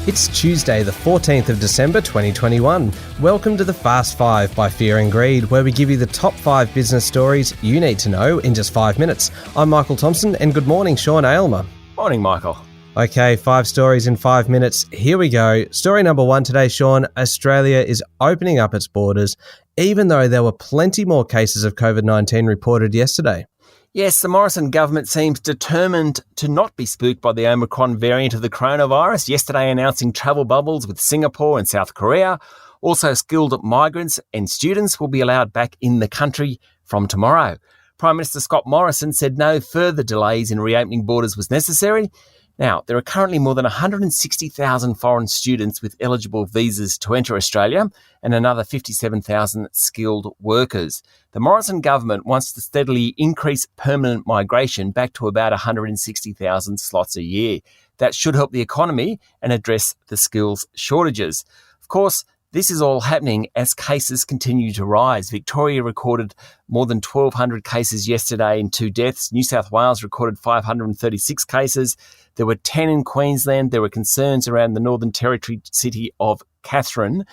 It's Tuesday, the 14th of December 2021. Welcome to the Fast 5 by Fear and Greed, where we give you the top 5 business stories you need to know in just 5 minutes. I'm Michael Thompson, and good morning, Sean Aylmer. Morning, Michael. Okay, 5 stories in 5 minutes. Here we go. Story number 1 today, Sean. Australia is opening up its borders, even though there were plenty more cases of COVID-19 reported yesterday. Yes, the Morrison government seems determined to not be spooked by the Omicron variant of the coronavirus, yesterday announcing travel bubbles with Singapore and South Korea. Also, skilled migrants and students will be allowed back in the country from tomorrow. Prime Minister Scott Morrison said no further delays in reopening borders was necessary. Now, there are currently more than 160,000 foreign students with eligible visas to enter Australia and another 57,000 skilled workers. The Morrison government wants to steadily increase permanent migration back to about 160,000 slots a year. That should help the economy and address the skills shortages. Of course, this is all happening as cases continue to rise. Victoria recorded more than 1,200 cases yesterday and 2 deaths. New South Wales recorded 536 cases. There were 10 in Queensland. There were concerns around the Northern Territory city of Katherine.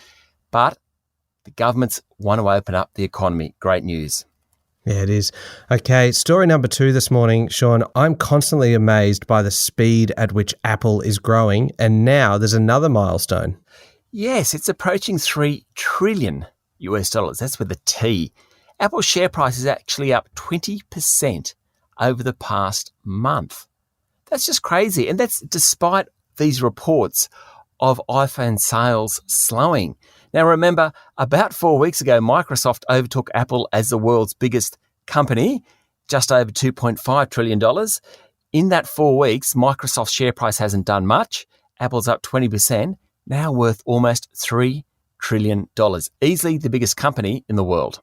But the governments want to open up the economy. Great news. Yeah, it is. Okay, story number 2 this morning, Sean. I'm constantly amazed by the speed at which Apple is growing, and now there's another milestone. Yes, it's approaching $3 trillion US dollars. That's with a T. Apple's share price is actually up 20% over the past month. That's just crazy. And that's despite these reports of iPhone sales slowing. Now, remember, about 4 weeks ago, Microsoft overtook Apple as the world's biggest company, just over $2.5 trillion. In that 4 weeks, Microsoft's share price hasn't done much. Apple's up 20%. Now worth almost $3 trillion. Easily the biggest company in the world.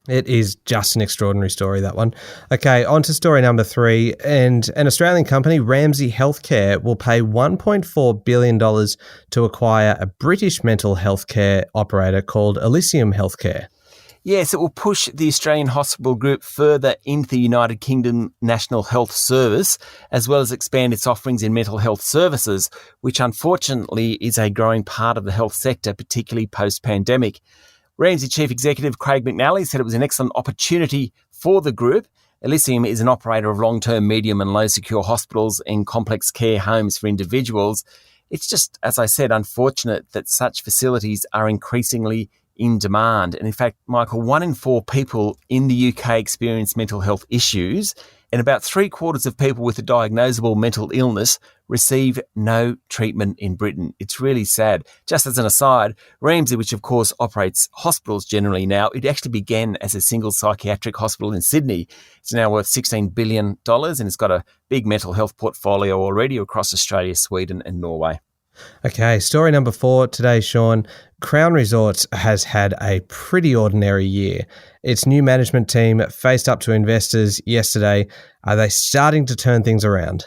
It is just an extraordinary story, that one. Okay, on to story number 3. And an Australian company, Ramsay Healthcare, will pay $1.4 billion to acquire a British mental health care operator called Elysium Healthcare. Yes, it will push the Australian hospital group further into the United Kingdom National Health Service, as well as expand its offerings in mental health services, which unfortunately is a growing part of the health sector, particularly post-pandemic. Ramsay Chief Executive Craig McNally said it was an excellent opportunity for the group. Elysium is an operator of long-term, medium and low-secure hospitals and complex care homes for individuals. It's just, as I said, unfortunate that such facilities are increasingly in demand. And in fact, Michael, 1 in 4 people in the UK experience mental health issues, and about 3/4 of people with a diagnosable mental illness receive no treatment in Britain. It's really sad. Just as an aside, Ramsay, which of course operates hospitals generally now, it actually began as a single psychiatric hospital in Sydney. It's now worth $16 billion and it's got a big mental health portfolio already across Australia, Sweden and Norway. Okay, story number 4 today, Sean. Crown Resorts has had a pretty ordinary year. Its new management team faced up to investors yesterday. Are they starting to turn things around?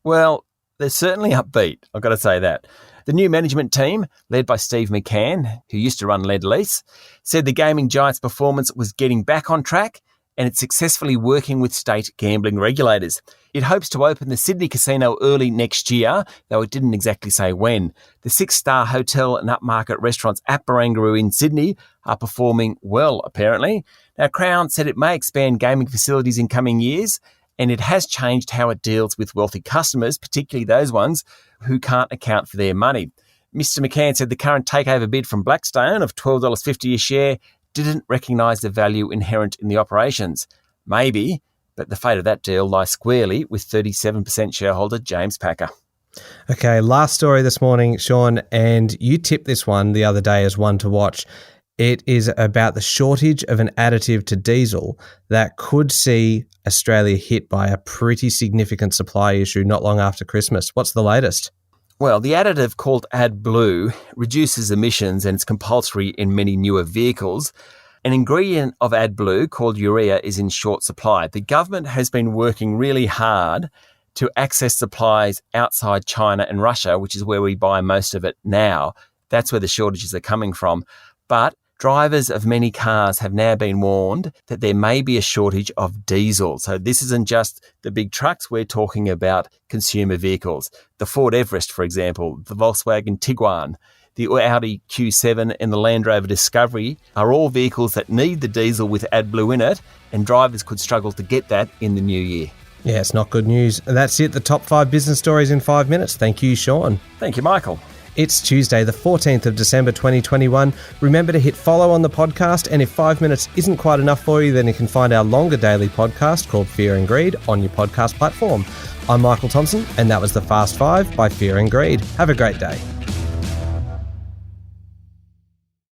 Well, they're certainly upbeat, I've got to say that. The new management team, led by Steve McCann, who used to run Lead Lease, said the gaming giant's performance was getting back on track and it's successfully working with state gambling regulators. It hopes to open the Sydney casino early next year, though it didn't exactly say when. The 6-star hotel and upmarket restaurants at Barangaroo in Sydney are performing well, apparently. Now, Crown said it may expand gaming facilities in coming years, and it has changed how it deals with wealthy customers, particularly those ones who can't account for their money. Mr. McCann said the current takeover bid from Blackstone of $12.50 a share didn't recognise the value inherent in the operations. Maybe, but the fate of that deal lies squarely with 37% shareholder James Packer. Okay, last story this morning, Sean, and you tipped this one the other day as one to watch. It is about the shortage of an additive to diesel that could see Australia hit by a pretty significant supply issue not long after Christmas. What's the latest? Well, the additive called AdBlue reduces emissions and it's compulsory in many newer vehicles. An ingredient of AdBlue called urea is in short supply. The government has been working really hard to access supplies outside China and Russia, which is where we buy most of it now. That's where the shortages are coming from. But drivers of many cars have now been warned that there may be a shortage of diesel. So this isn't just the big trucks, we're talking about consumer vehicles. The Ford Everest, for example, the Volkswagen Tiguan, the Audi Q7 and the Land Rover Discovery are all vehicles that need the diesel with AdBlue in it, and drivers could struggle to get that in the new year. Yeah, it's not good news. And that's it, the top 5 business stories in 5 minutes. Thank you, Sean. Thank you, Michael. It's Tuesday, the 14th of December 2021. Remember to hit follow on the podcast, and if 5 minutes isn't quite enough for you, then you can find our longer daily podcast called Fear and Greed on your podcast platform. I'm Michael Thompson, and that was the Fast 5 by Fear and Greed. Have a great day.